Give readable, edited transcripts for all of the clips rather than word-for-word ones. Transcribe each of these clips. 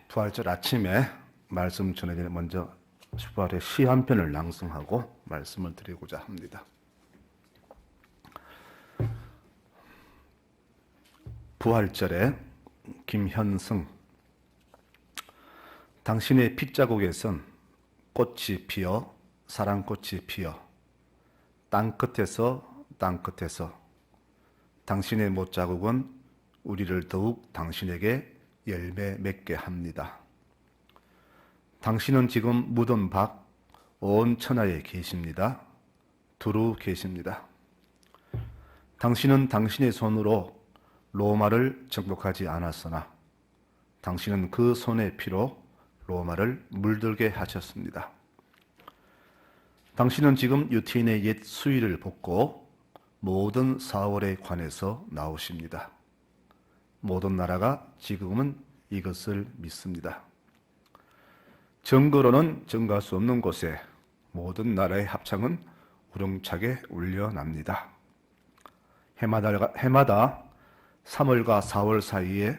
부활절 아침에 말씀 전에 먼저 부활의 시 한 편을 낭송하고 말씀을 드리고자 합니다. 부활절에 김현승. 당신의 핏자국에선 꽃이 피어 사랑꽃이 피어 땅끝에서 당신의 못자국은 우리를 더욱 당신에게 열매 맺게 합니다. 당신은 지금 묻은 밖 온 천하에 계십니다. 두루 계십니다. 당신은 당신의 손으로 로마를 정복하지 않았으나 당신은 그 손의 피로 로마를 물들게 하셨습니다. 당신은 지금 유태인의 옛 수의를 벗고 모든 사월에 관해서 나오십니다. 모든 나라가 지금은 이것을 믿습니다. 정거로는 정갈 수 없는 곳에 모든 나라의 합창은 우렁차게 울려납니다. 해마다 3월과 4월 사이에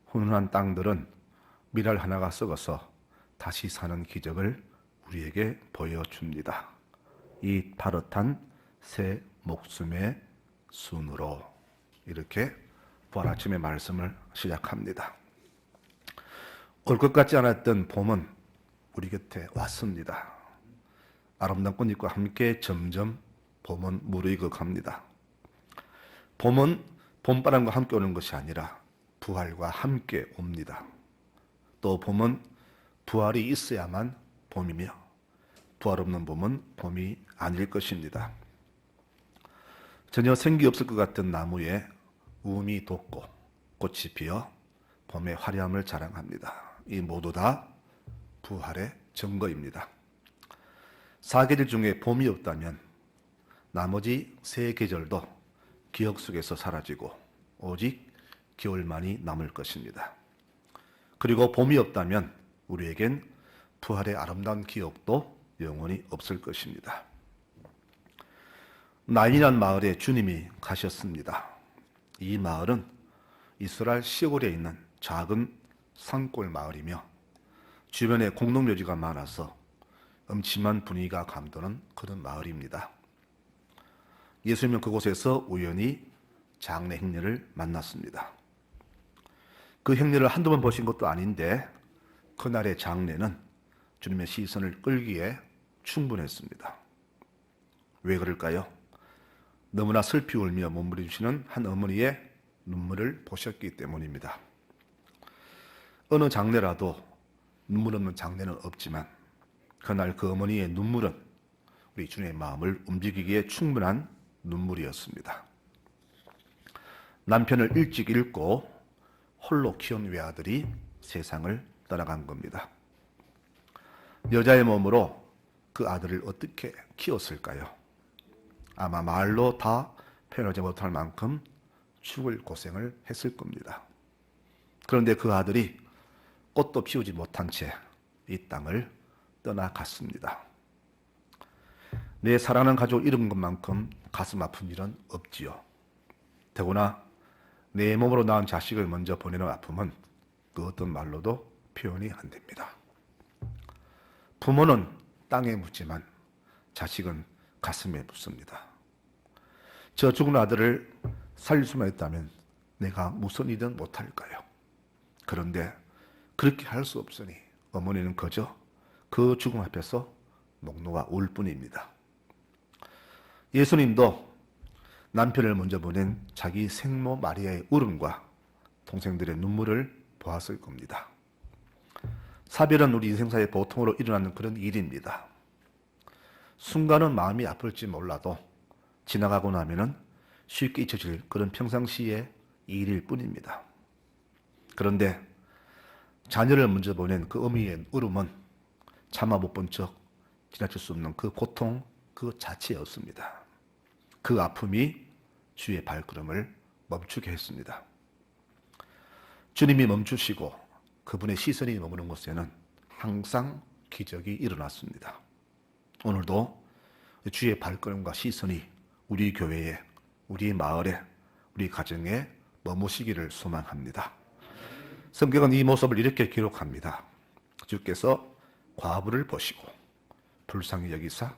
훈훈한 땅들은 밀알 하나가 썩어서 다시 사는 기적을 우리에게 보여줍니다. 이 파릇한 새 목숨의 순으로, 이렇게 부활 아침의 말씀을 시작합니다. 올 것 같지 않았던 봄은 우리 곁에 왔습니다. 아름다운 꽃잎과 함께 점점 봄은 무르익어 갑니다. 봄은 봄바람과 함께 오는 것이 아니라 부활과 함께 옵니다. 또 봄은 부활이 있어야만 봄이며 부활 없는 봄은 봄이 아닐 것입니다. 전혀 생기 없을 것 같은 나무에 우음이 돋고 꽃이 피어 봄의 화려함을 자랑합니다. 이 모두 다 부활의 증거입니다. 4계절 중에 봄이 없다면 나머지 3계절도 기억 속에서 사라지고 오직 겨울만이 남을 것입니다. 그리고 봄이 없다면 우리에겐 부활의 아름다운 기억도 영원히 없을 것입니다. 나인이라는 마을에 주님이 가셨습니다. 이 마을은 이스라엘 시골에 있는 작은 산골 마을이며 주변에 공동묘지가 많아서 음침한 분위기가 감도는 그런 마을입니다. 예수님은 그곳에서 우연히 장례 행렬을 만났습니다. 그 행렬을 한두 번 보신 것도 아닌데 그날의 장례는 주님의 시선을 끌기에 충분했습니다. 왜 그럴까요? 너무나 슬피 울며 몸부림치는 한 어머니의 눈물을 보셨기 때문입니다. 어느 장례라도 눈물 없는 장례는 없지만 그날 그 어머니의 눈물은 우리 주님의 마음을 움직이기에 충분한 눈물이었습니다. 남편을 일찍 잃고 홀로 키운 외아들이 세상을 떠나간 겁니다. 여자의 몸으로 그 아들을 어떻게 키웠을까요? 아마 말로 다 표현하지 못할 만큼 죽을 고생을 했을 겁니다. 그런데 그 아들이 꽃도 피우지 못한 채 이 땅을 떠나갔습니다. 내 사랑하는 가족을 잃은 것만큼 가슴 아픈 일은 없지요. 더구나 내 몸으로 낳은 자식을 먼저 보내는 아픔은 그 어떤 말로도 표현이 안 됩니다. 부모는 땅에 묻지만 자식은 가슴에 묻습니다. 저 죽은 아들을 살릴 수만 있다면 내가 무슨 일은 못할까요? 그런데 그렇게 할 수 없으니 어머니는 그저 그 죽음 앞에서 목 놓아 울 뿐입니다. 예수님도 남편을 먼저 보낸 자기 생모 마리아의 울음과 동생들의 눈물을 보았을 겁니다. 사별은 우리 인생사의 보통으로 일어나는 그런 일입니다. 순간은 마음이 아플지 몰라도 지나가고 나면은 쉽게 잊혀질 그런 평상시의 일일 뿐입니다. 그런데 자녀를 먼저 보낸 그 어미의 울음은 차마 못 본 척 지나칠 수 없는 그 고통 그 자체였습니다. 그 아픔이 주의 발걸음을 멈추게 했습니다. 주님이 멈추시고 그분의 시선이 머무는 곳에는 항상 기적이 일어났습니다. 오늘도 주의 발걸음과 시선이 우리 교회에, 우리 마을에, 우리 가정에 머무시기를 소망합니다. 성경은 이 모습을 이렇게 기록합니다. 주께서 과부를 보시고 불쌍히 여기사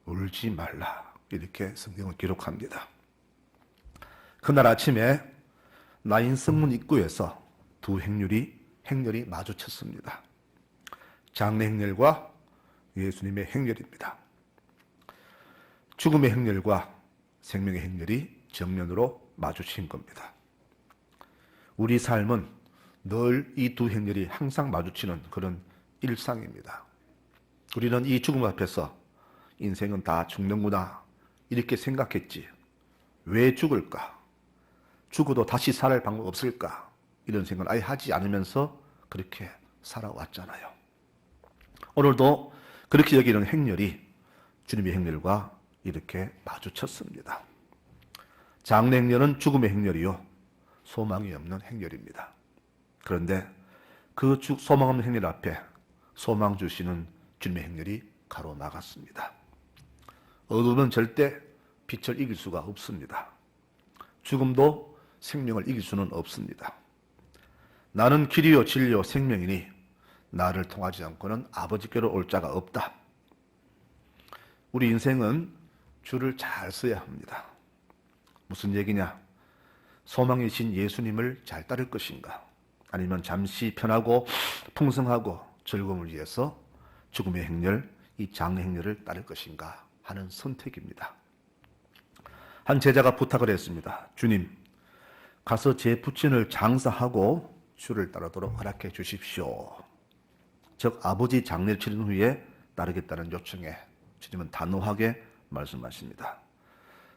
울지 말라, 이렇게 성경을 기록합니다. 그날 아침에 나인 성문 입구에서 두 행렬이 마주쳤습니다. 장례 행렬과 예수님의 행렬입니다. 죽음의 행렬과 생명의 행렬이 정면으로 마주친 겁니다. 우리 삶은 늘 이 두 행렬이 항상 마주치는 그런 일상입니다. 우리는 이 죽음 앞에서 인생은 다 죽는구나 이렇게 생각했지, 왜 죽을까? 죽어도 다시 살 방법 없을까? 이런 생각을 아예 하지 않으면서 그렇게 살아왔잖아요. 오늘도 그렇게 여기는 행렬이 주님의 행렬과 이렇게 마주쳤습니다. 장례 행렬은 죽음의 행렬이요, 소망이 없는 행렬입니다. 그런데 그 소망 없는 행렬 앞에 소망 주시는 주님의 행렬이 가로막았습니다. 어둠은 절대 빛을 이길 수가 없습니다. 죽음도 생명을 이길 수는 없습니다. 나는 길이요 진리요 생명이니 나를 통하지 않고는 아버지께로 올 자가 없다. 우리 인생은 줄을 잘 써야 합니다. 무슨 얘기냐? 소망이신 예수님을 잘 따를 것인가? 아니면 잠시 편하고 풍성하고 즐거움을 위해서 죽음의 행렬, 이 장례 행렬을 따를 것인가 하는 선택입니다. 한 제자가 부탁을 했습니다. 주님, 가서 제 부친을 장사하고 주를 따르도록 허락해 주십시오. 즉 아버지 장례를 치른 후에 따르겠다는 요청에 주님은 단호하게 말씀하십니다.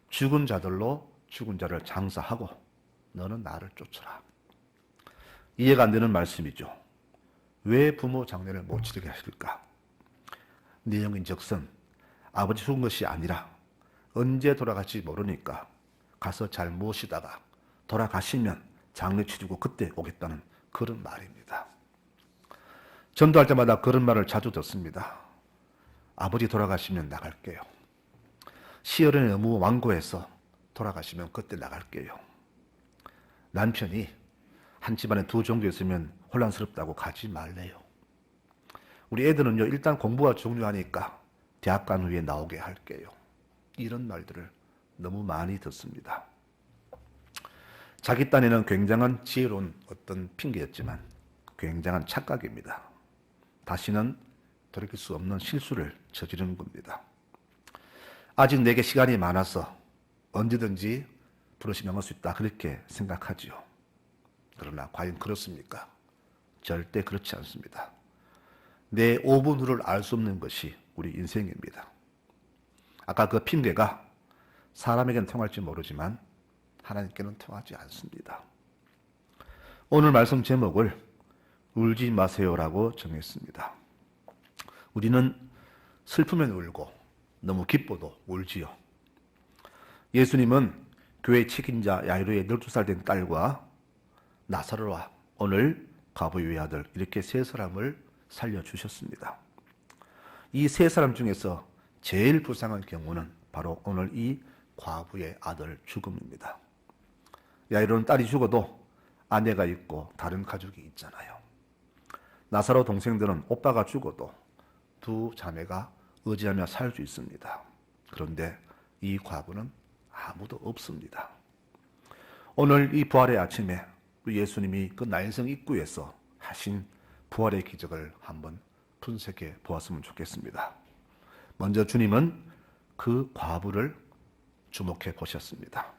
죽은 자들로 죽은 자를 장사하고 너는 나를 쫓아라. 이해가 안 되는 말씀이죠. 왜 부모 장례를 못 치르게 하실까? 내용인 적선 아버지 죽은 것이 아니라 언제 돌아갈지 모르니까 가서 잘 모시다가 돌아가시면 장례 치르고 그때 오겠다는 그런 말입니다. 전도할 때마다 그런 말을 자주 듣습니다. 아버지 돌아가시면 나갈게요. 시어른이 너무 완고해서 돌아가시면 그때 나갈게요. 남편이 한 집안에 두 종교 있으면 혼란스럽다고 가지 말래요. 우리 애들은요, 일단 공부가 중요하니까 대학 간 후에 나오게 할게요. 이런 말들을 너무 많이 듣습니다. 자기 딴에는 굉장한 지혜로운 어떤 핑계였지만 굉장한 착각입니다. 다시는 돌이킬 수 없는 실수를 저지르는 겁니다. 아직 내게 시간이 많아서 언제든지 부르시면 올 수 있다, 그렇게 생각하지요. 그러나 과연 그렇습니까? 절대 그렇지 않습니다. 내 5분 후를 알 수 없는 것이 우리 인생입니다. 아까 그 핑계가 사람에게는 통할지 모르지만 하나님께는 통하지 않습니다. 오늘 말씀 제목을 울지 마세요라고 정했습니다. 우리는 슬프면 울고 너무 기뻐도 울지요. 예수님은 교회 책임자 야이로의 12살 된 딸과 나사로와 오늘 과부의 외아들, 이렇게 세 사람을 살려주셨습니다. 이 세 사람 중에서 제일 불쌍한 경우는 바로 오늘 이 과부의 아들 죽음입니다. 야이로는 딸이 죽어도 아내가 있고 다른 가족이 있잖아요. 나사로 동생들은 오빠가 죽어도 두 자매가 의지하며 살 수 있습니다. 그런데 이 과부는 아무도 없습니다. 오늘 이 부활의 아침에 예수님이 그 나인성 입구에서 하신 부활의 기적을 한번 분석해 보았으면 좋겠습니다. 먼저 주님은 그 과부를 주목해 보셨습니다.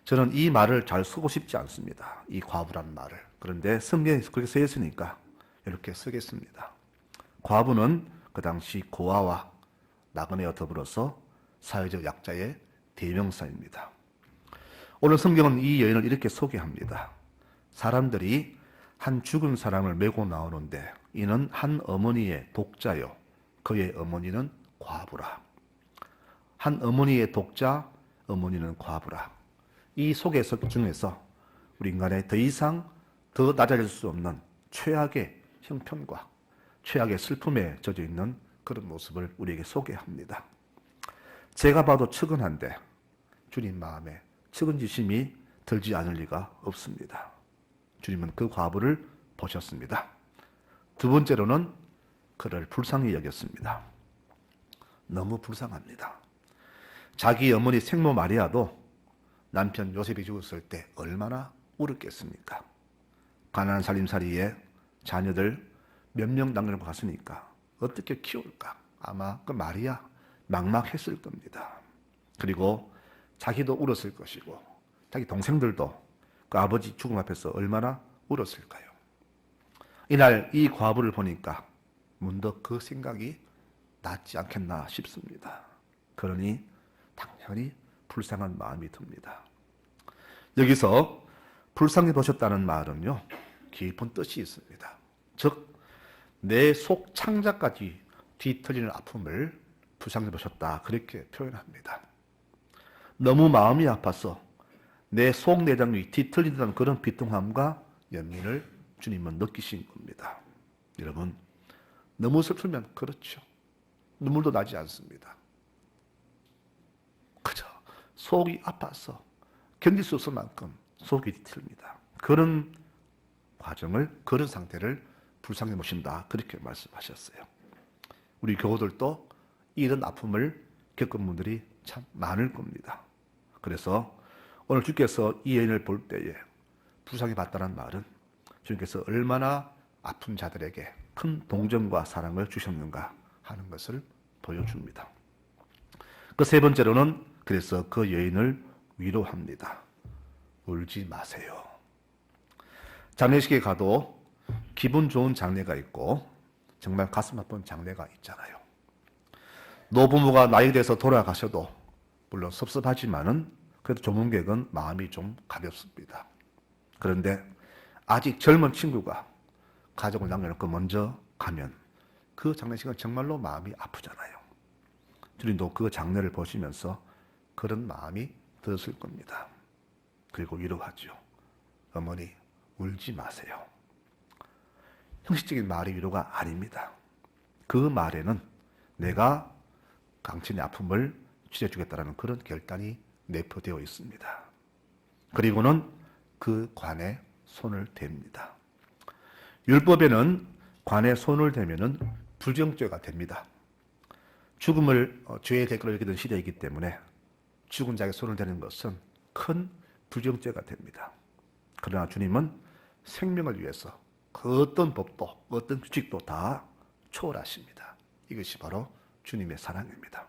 저는 이 말을 잘 쓰고 싶지 않습니다. 이 과부란 말을. 그런데 성경에 그렇게 써 있으니까 이렇게 쓰겠습니다. 과부는 그 당시 고아와 나그네와 더불어서 사회적 약자의 대명사입니다. 오늘 성경은 이 여인을 이렇게 소개합니다. 사람들이 한 죽은 사람을 메고 나오는데 이는 한 어머니의 독자요, 그의 어머니는 과부라. 한 어머니의 독자, 어머니는 과부라. 이 소개서 중에서 우리 인간의 더 이상 더 낮아질 수 없는 최악의 형편과 최악의 슬픔에 젖어 있는 그런 모습을 우리에게 소개합니다. 제가 봐도 측은한데 주님 마음에 측은지심이 들지 않을 리가 없습니다. 주님은 그 과부를 보셨습니다. 두 번째로는 그를 불쌍히 여겼습니다. 너무 불쌍합니다. 자기 어머니 생모 마리아도 남편 요셉이 죽었을 때 얼마나 울었겠습니까? 가난한 살림살이에 자녀들 몇 명 남겨놓고 갔으니까 어떻게 키울까? 아마 그 마리아 막막했을 겁니다. 그리고 자기도 울었을 것이고 자기 동생들도 그 아버지 죽음 앞에서 얼마나 울었을까요? 이날 이 과부를 보니까 문득 그 생각이 낫지 않겠나 싶습니다. 그러니 당연히 불쌍한 마음이 듭니다. 여기서 불쌍히 보셨다는 말은요, 깊은 뜻이 있습니다. 즉, 내 속 창자까지 뒤틀리는 아픔을 불쌍히 보셨다, 그렇게 표현합니다. 너무 마음이 아파서 내 속 내장이 뒤틀린다는 그런 비통함과 연민을 주님은 느끼신 겁니다. 여러분, 너무 슬프면 그렇죠. 눈물도 나지 않습니다. 그저 속이 아파서 견딜 수 없을 만큼 속이 뒤틀립니다. 그런 과정을, 그런 상태를 불쌍히 보신다, 그렇게 말씀하셨어요. 우리 교우들도 이런 아픔을 겪은 분들이 참 많을 겁니다. 그래서 오늘 주께서 이 여인을 볼 때에 불쌍히 봤다는 말은 주님께서 얼마나 아픈 자들에게 큰 동정과 사랑을 주셨는가 하는 것을 보여줍니다. 그 세 번째로는 그래서 그 여인을 위로합니다. 울지 마세요. 장례식에 가도 기분 좋은 장례가 있고 정말 가슴 아픈 장례가 있잖아요. 노부모가 나이 돼서 돌아가셔도 물론 섭섭하지만은 그래도 조문객은 마음이 좀 가볍습니다. 그런데 아직 젊은 친구가 가족을 남겨놓고 먼저 가면 그 장례식은 정말로 마음이 아프잖아요. 주님도 그 장례를 보시면서 그런 마음이 들었을 겁니다. 그리고 위로하죠. 어머니, 울지 마세요. 형식적인 말이 위로가 아닙니다. 그 말에는 내가 당신의 아픔을 치료해주겠다는 그런 결단이 내포되어 있습니다. 그리고는 그 관에 손을 댑니다. 율법에는 관에 손을 대면은 부정죄가 됩니다. 죽음을 죄의 대가로 여기던 시대이기 때문에 죽은 자에게 손을 대는 것은 큰 부정죄가 됩니다. 그러나 주님은 생명을 위해서 그 어떤 법도 어떤 규칙도 다 초월하십니다. 이것이 바로 주님의 사랑입니다.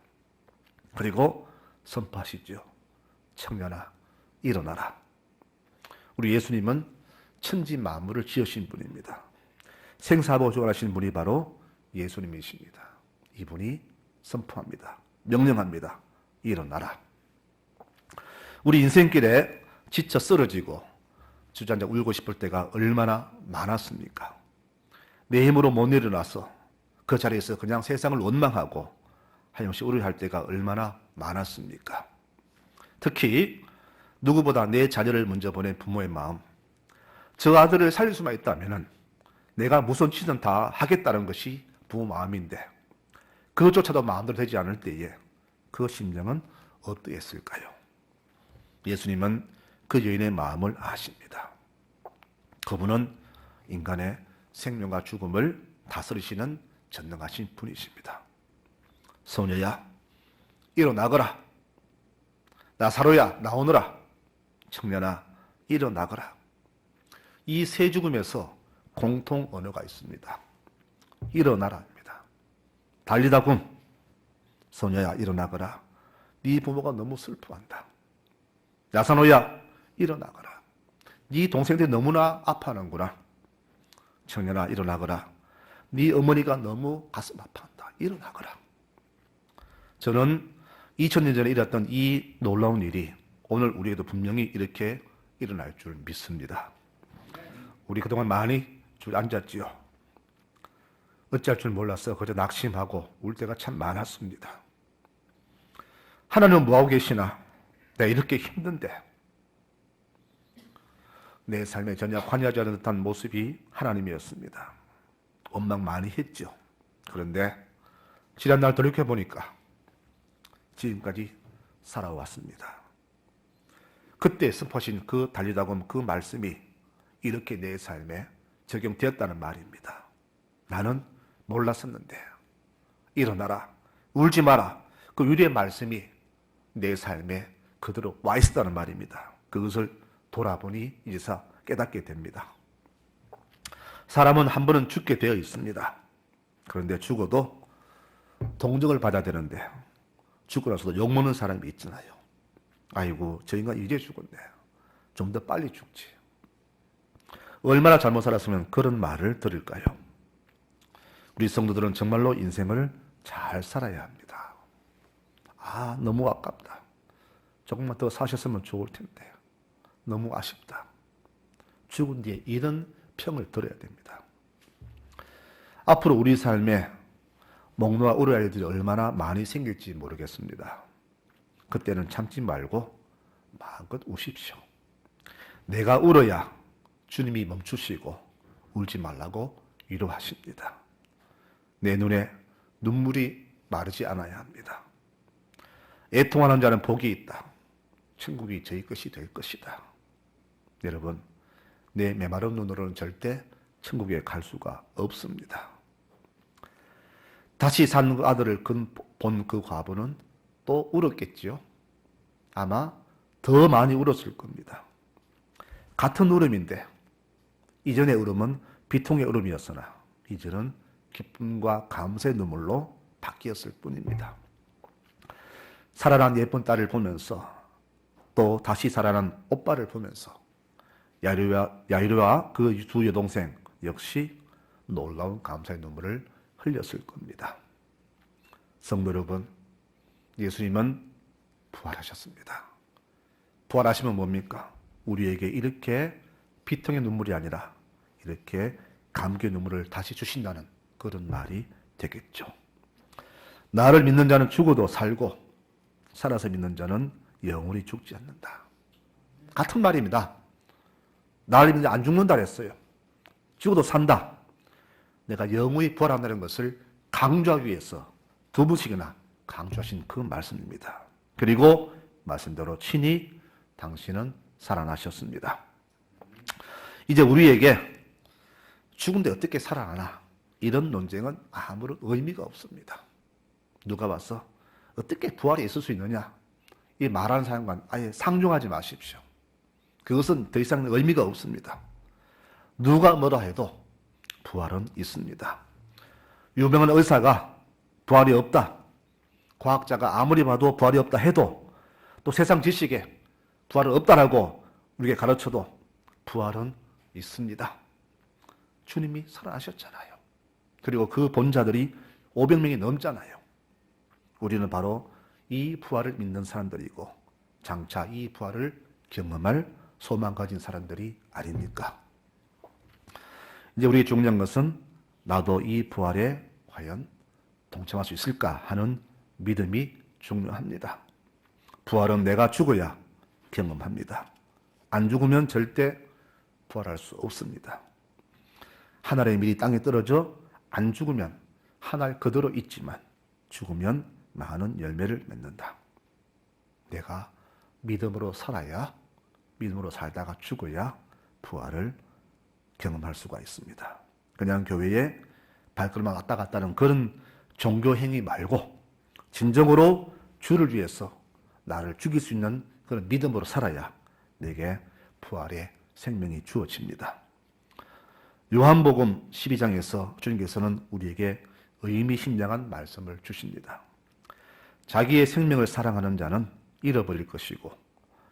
그리고 선포하시죠. 청년아, 일어나라. 우리 예수님은 천지 만물을 지으신 분입니다. 생사하고 주관하신 분이 바로 예수님이십니다. 이분이 선포합니다. 명령합니다. 일어나라. 우리 인생길에 지쳐 쓰러지고 주저앉아 울고 싶을 때가 얼마나 많았습니까? 내 힘으로 못 일어나서 그 자리에서 그냥 세상을 원망하고 하염없이 우려할 때가 얼마나 많았습니까? 특히 누구보다 내 자녀를 먼저 보낸 부모의 마음, 저 아들을 살릴 수만 있다면 내가 무슨 짓은 다 하겠다는 것이 부모 마음인데 그것조차도 마음대로 되지 않을 때에 그 심정은 어떠했을까요? 예수님은 그 여인의 마음을 아십니다. 그분은 인간의 생명과 죽음을 다스리시는 전능하신 분이십니다. 소녀야, 일어나거라. 나사로야, 나오너라. 청년아, 일어나거라. 이 세 죽음에서 공통 언어가 있습니다. 일어나라입니다. 달리다 굼. 소녀야, 일어나거라. 네 부모가 너무 슬퍼한다. 나사로야, 일어나거라. 네 동생들이 너무나 아파하는구나. 청년아, 일어나거라. 네 어머니가 너무 가슴 아파한다. 일어나거라. 저는 2000년 전에 일어났던 이 놀라운 일이 오늘 우리에게도 분명히 이렇게 일어날 줄 믿습니다. 우리 그동안 많이 줄 앉았지요. 어찌할 줄 몰라서 그저 낙심하고 울 때가 참 많았습니다. 하나님은 뭐하고 계시나? 내가 이렇게 힘든데 내 삶에 전혀 관여하지 않은 듯한 모습이 하나님이었습니다. 원망 많이 했죠. 그런데 지난날 돌이켜보니까 지금까지 살아왔습니다. 그때 선포하신 그 달리다 굼 그 말씀이 이렇게 내 삶에 적용되었다는 말입니다. 나는 몰랐었는데 일어나라, 울지 마라. 그 유리의 말씀이 내 삶에 그대로 와 있었다는 말입니다. 그것을 돌아보니 이제서 깨닫게 됩니다. 사람은 한 번은 죽게 되어 있습니다. 그런데 죽어도 동정을 받아야 되는데 죽고 나서도 욕먹는 사람이 있잖아요. 아이고 저 인간 이제 죽었네. 좀 더 빨리 죽지. 얼마나 잘못 살았으면 그런 말을 들을까요? 우리 성도들은 정말로 인생을 잘 살아야 합니다. 아, 너무 아깝다. 조금만 더 사셨으면 좋을 텐데. 너무 아쉽다. 죽은 뒤에 이런 평을 들어야 됩니다. 앞으로 우리 삶에 목놓아 울어야 할 일들이 얼마나 많이 생길지 모르겠습니다. 그때는 참지 말고 마음껏 우십시오. 내가 울어야 주님이 멈추시고 울지 말라고 위로하십니다. 내 눈에 눈물이 마르지 않아야 합니다. 애통하는 자는 복이 있다. 천국이 저희 것이 될 것이다. 여러분, 내 메마른 눈으로는 절대 천국에 갈 수가 없습니다. 다시 산 아들을 본 그 과부는 또 울었겠지요. 아마 더 많이 울었을 겁니다. 같은 울음인데 이전의 울음은 비통의 울음이었으나 이제는 기쁨과 감사의 눈물로 바뀌었을 뿐입니다. 살아난 예쁜 딸을 보면서 또 다시 살아난 오빠를 보면서 야이로와 그 두 여동생 역시 놀라운 감사의 눈물을 흘렸을 겁니다. 성도 여러분, 예수님은 부활하셨습니다. 부활하시면 뭡니까? 우리에게 이렇게 비통의 눈물이 아니라 이렇게 감격의 눈물을 다시 주신다는 그런 말이 되겠죠. 나를 믿는 자는 죽어도 살고 살아서 믿는 자는 영원히 죽지 않는다. 같은 말입니다. 나를 믿는 자 안 죽는다 그랬어요. 죽어도 산다. 내가 영원히 부활한다는 것을 강조하기 위해서 두 번씩이나 강조하신 그 말씀입니다. 그리고 말씀대로 친히 당신은 살아나셨습니다. 이제 우리에게 죽은데 어떻게 살아나나 이런 논쟁은 아무런 의미가 없습니다. 누가 봐서 어떻게 부활이 있을 수 있느냐 이 말하는 사람과 아예 상종하지 마십시오. 그것은 더 이상 의미가 없습니다. 누가 뭐라 해도 부활은 있습니다. 유명한 의사가 부활이 없다, 과학자가 아무리 봐도 부활이 없다 해도 또 세상 지식에 부활은 없다라고 우리에게 가르쳐도 부활은 있습니다. 주님이 살아나셨잖아요. 그리고 그 본자들이 500명이 넘잖아요. 우리는 바로 이 부활을 믿는 사람들이고 장차 이 부활을 경험할 소망 가진 사람들이 아닙니까? 이제 우리가 중요한 것은 나도 이 부활에 과연 동참할 수 있을까 하는 믿음이 중요합니다. 부활은 내가 죽어야 경험합니다. 안 죽으면 절대 부활할 수 없습니다. 한 알의 밀이 땅에 떨어져 안 죽으면 한 알 그대로 있지만 죽으면 많은 열매를 맺는다. 내가 믿음으로 살아야, 믿음으로 살다가 죽어야 부활을 경험할 수가 있습니다. 그냥 교회에 발걸음만 왔다 갔다 하는 그런 종교 행위 말고 진정으로 주를 위해서 나를 죽일 수 있는 그런 믿음으로 살아야 내게 부활의 생명이 주어집니다. 요한복음 12장에서 주님께서는 우리에게 의미심장한 말씀을 주십니다. 자기의 생명을 사랑하는 자는 잃어버릴 것이고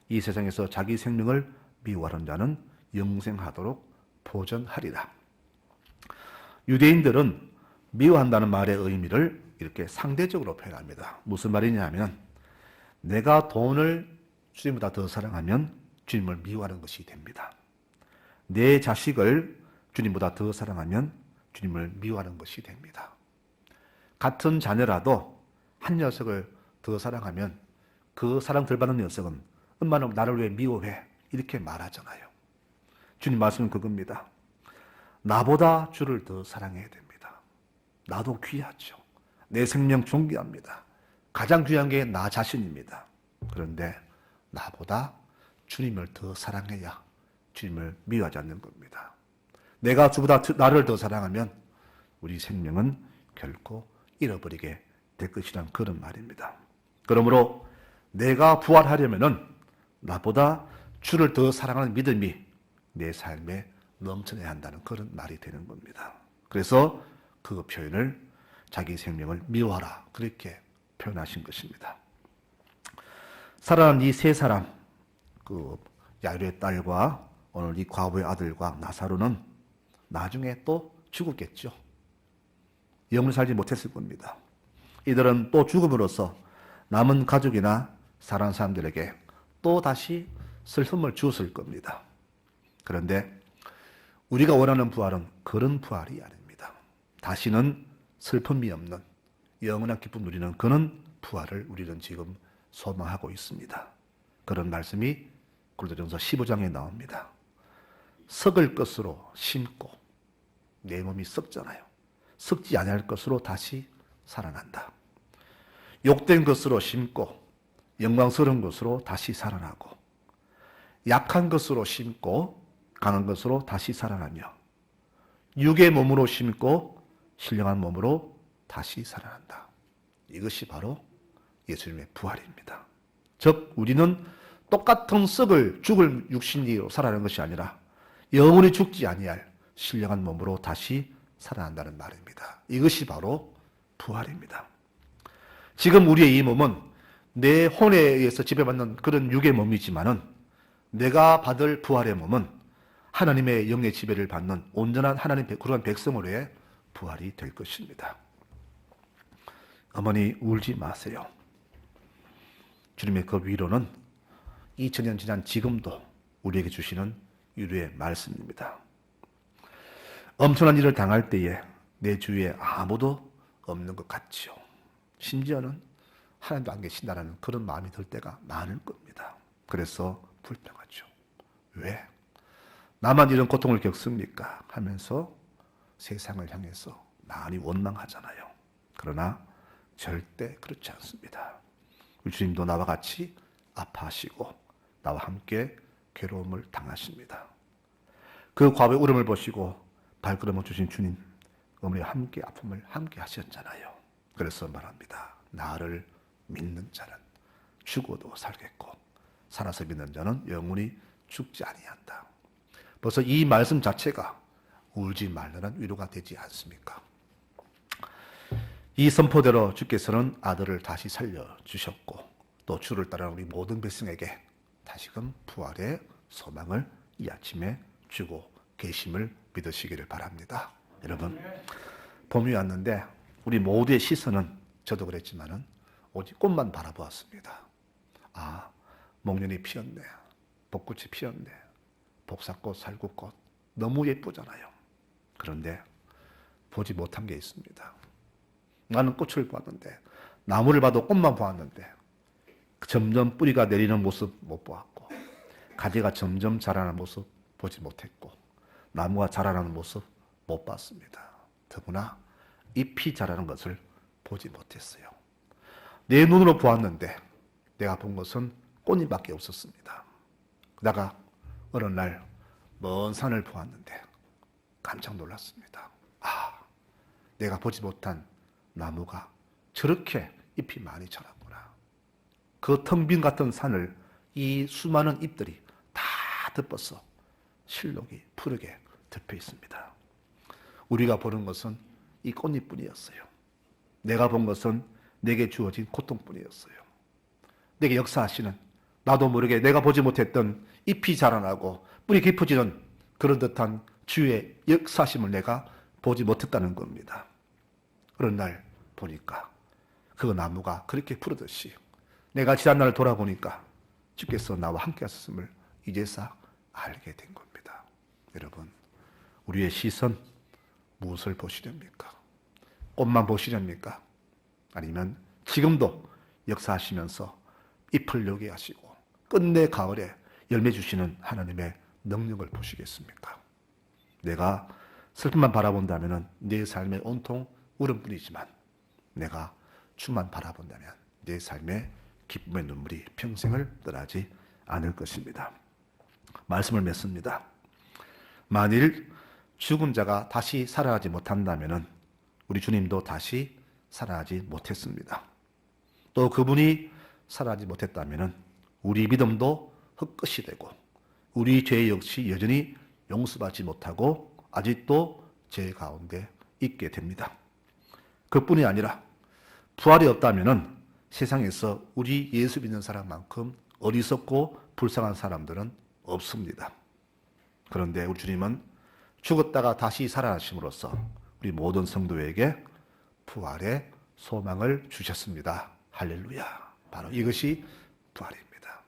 이 세상에서 자기 생명을 미워하는 자는 영생하도록 보전하리라. 유대인들은 미워한다는 말의 의미를 이렇게 상대적으로 표현합니다. 무슨 말이냐 하면 내가 돈을 주님보다 더 사랑하면 주님을 미워하는 것이 됩니다. 내 자식을 주님보다 더 사랑하면 주님을 미워하는 것이 됩니다. 같은 자녀라도 한 녀석을 더 사랑하면 그 사랑 덜 받는 녀석은 엄마는 나를 왜 미워해? 이렇게 말하잖아요. 주님 말씀은 그겁니다. 나보다 주를 더 사랑해야 됩니다. 나도 귀하죠. 내 생명 존귀합니다. 가장 귀한 게 나 자신입니다. 그런데 나보다 주님을 더 사랑해야 주님을 미워하지 않는 겁니다. 내가 주보다 나를 더 사랑하면 우리 생명은 결코 잃어버리게 될 것이란 그런 말입니다. 그러므로 내가 부활하려면은 나보다 주를 더 사랑하는 믿음이 내 삶에 넘쳐나야 한다는 그런 말이 되는 겁니다. 그래서 그 표현을 자기 생명을 미워하라 그렇게 표현하신 것입니다. 살아난 이 세 사람, 그 야이로의 딸과 오늘 이 과부의 아들과 나사로는 나중에 또 죽었겠죠. 영원히 살지 못했을 겁니다. 이들은 또 죽음으로써 남은 가족이나 사랑하는 사람들에게 또 다시 슬픔을 주었을 겁니다. 그런데 우리가 원하는 부활은 그런 부활이 아닙니다. 다시는 슬픔이 없는 영원한 기쁨 누리는 그런 부활을 우리는 지금 소망하고 있습니다. 그런 말씀이 고린도전서 15장에 나옵니다. 썩을 것으로 심고 내 몸이 썩잖아요. 썩지 아니할 것으로 다시 살아난다. 욕된 것으로 심고 영광스러운 것으로 다시 살아나고 약한 것으로 심고 강한 것으로 다시 살아나며 육의 몸으로 심고 신령한 몸으로 다시 살아난다. 이것이 바로 예수님의 부활입니다. 즉 우리는 똑같은 썩을 죽을 육신으로 살아나는 것이 아니라 영원히 죽지 아니할 신령한 몸으로 다시 살아난다는 말입니다. 이것이 바로 부활입니다. 지금 우리의 이 몸은 내 혼에 의해서 지배받는 그런 육의 몸이지만은 내가 받을 부활의 몸은 하나님의 영의 지배를 받는 온전한 하나님 그런 백성으로의 부활이 될 것입니다. 어머니 울지 마세요. 주님의 그 위로는 2000년 지난 지금도 우리에게 주시는 위로의 말씀입니다. 엄청난 일을 당할 때에 내 주위에 아무도 없는 것 같지요. 심지어는 하나님도 안 계신다는 그런 마음이 들 때가 많을 겁니다. 그래서 불평하죠. 왜? 나만 이런 고통을 겪습니까? 하면서 세상을 향해서 많이 원망하잖아요. 그러나 절대 그렇지 않습니다. 우리 주님도 나와 같이 아파하시고 나와 함께 괴로움을 당하십니다. 그 과부의 울음을 보시고 발걸음을 주신 주님, 어머니와 함께 아픔을 함께 하셨잖아요. 그래서 말합니다. 나를 믿는 자는 죽어도 살겠고 살아서 믿는 자는 영원히 죽지 아니한다. 벌써 이 말씀 자체가 울지 말라는 위로가 되지 않습니까? 이 선포대로 주께서는 아들을 다시 살려주셨고 또 주를 따르는 우리 모든 백성에게 다시금 부활의 소망을 이 아침에 주고 계심을 믿으시기를 바랍니다. 여러분, 봄이 왔는데 우리 모두의 시선은 저도 그랬지만은 오직 꽃만 바라보았습니다. 아, 목련이 피었네. 벚꽃이 피었네. 복사꽃, 살구꽃 너무 예쁘잖아요. 그런데 보지 못한 게 있습니다. 나는 꽃을 보았는데 나무를 봐도 꽃만 보았는데 점점 뿌리가 내리는 모습 못 보았고 가지가 점점 자라는 모습 보지 못했고 나무가 자라나는 모습 못 봤습니다. 더구나 잎이 자라는 것을 보지 못했어요. 내 눈으로 보았는데 내가 본 것은 꽃잎밖에 없었습니다. 그러다가 어느 날 먼 산을 보았는데 깜짝 놀랐습니다. 아, 내가 보지 못한 나무가 저렇게 잎이 많이 자랐구나. 그 텅 빈 같은 산을 이 수많은 잎들이 다 덮어서 실록이 푸르게 덮여 있습니다. 우리가 보는 것은 이 꽃잎뿐이었어요. 내가 본 것은 내게 주어진 고통뿐이었어요. 내게 역사하시는 나도 모르게 내가 보지 못했던 잎이 자라나고 뿌리 깊어지는 그런 듯한 주의 역사심을 내가 보지 못했다는 겁니다. 그런 날 보니까 그 나무가 그렇게 푸르듯이 내가 지난날 돌아보니까 주께서 나와 함께 하셨음을 이제서 알게 된 겁니다. 여러분, 우리의 시선 무엇을 보시렵니까? 꽃만 보시렵니까? 아니면 지금도 역사하시면서 잎을 여게 하시고 끝내 가을에 열매 주시는 하나님의 능력을 보시겠습니까? 내가 슬픔만 바라본다면 내 삶의 온통 울음뿐이지만 내가 주만 바라본다면 내 삶의 기쁨의 눈물이 평생을 떠나지 않을 것입니다. 말씀을 맺습니다. 만일 죽은 자가 다시 살아나지 못한다면 우리 주님도 다시 살아나지 못했습니다. 또 그분이 살아나지 못했다면 우리 믿음도 헛것이 되고 우리 죄 역시 여전히 용서받지 못하고 아직도 죄 가운데 있게 됩니다. 그뿐이 아니라 부활이 없다면 세상에서 우리 예수 믿는 사람만큼 어리석고 불쌍한 사람들은 없습니다. 그런데 우리 주님은 죽었다가 다시 살아나심으로써 우리 모든 성도에게 부활의 소망을 주셨습니다. 할렐루야. 바로 이것이 부활입니다.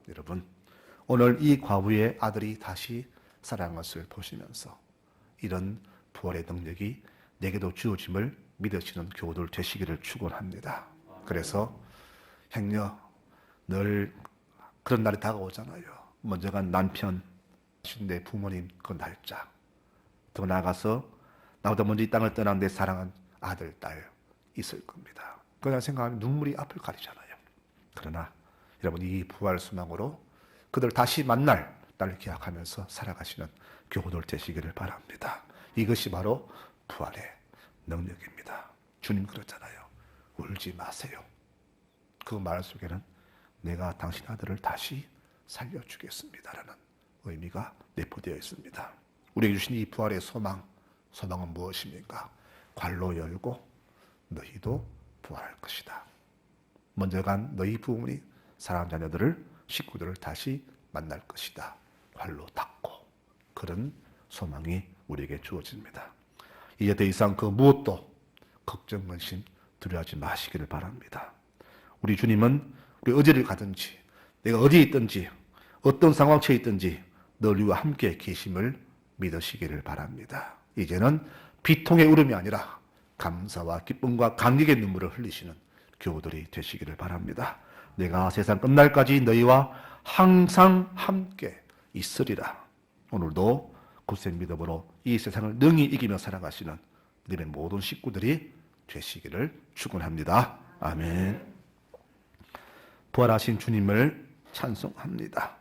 여러분, 오늘 이 과부의 아들이 다시 살아난 것을 보시면서 이런 부활의 능력이 내게도 주어짐을 믿으시는 교우들 되시기를 축원합니다. 그래서 행여 늘 그런 날이 다가오잖아요. 먼저 간 남편, 내 부모님 그 날짜, 더 나아가서 나보다 먼저 이 땅을 떠난 내 사랑한 아들, 딸 있을 겁니다. 그날 생각하면 눈물이 앞을 가리잖아요. 그러나 여러분 이 부활 소망으로 그들 다시 만날 날을 기약하면서 살아가시는 교우들 되시기를 바랍니다. 이것이 바로 부활의 능력입니다. 주님 그러잖아요. 울지 마세요. 그 말 속에는 내가 당신 아들을 다시 살려주겠습니다라는 의미가 내포되어 있습니다. 우리에게 주신 이 부활의 소망, 소망은 무엇입니까? 관로 열고 너희도 부활할 것이다. 먼저 간 너희 부모니 사랑하는 자녀들을, 식구들을 다시 만날 것이다. 관로 닫고 그런 소망이 우리에게 주어집니다. 이제 더 이상 그 무엇도 걱정, 근심, 두려워하지 마시기를 바랍니다. 우리 주님은 우리 어디를 가든지 내가 어디에 있든지 어떤 상황 처해 있든지 늘 우리와 함께 계심을 믿으시기를 바랍니다. 이제는 비통의 울음이 아니라 감사와 기쁨과 감격의 눈물을 흘리시는 교우들이 되시기를 바랍니다. 내가 세상 끝날까지 너희와 항상 함께 있으리라. 오늘도 굳세 믿음으로 이 세상을 능히 이기며 살아가시는 너희의 모든 식구들이 되시기를 축원합니다. 아멘. 부활하신 주님을 찬송합니다.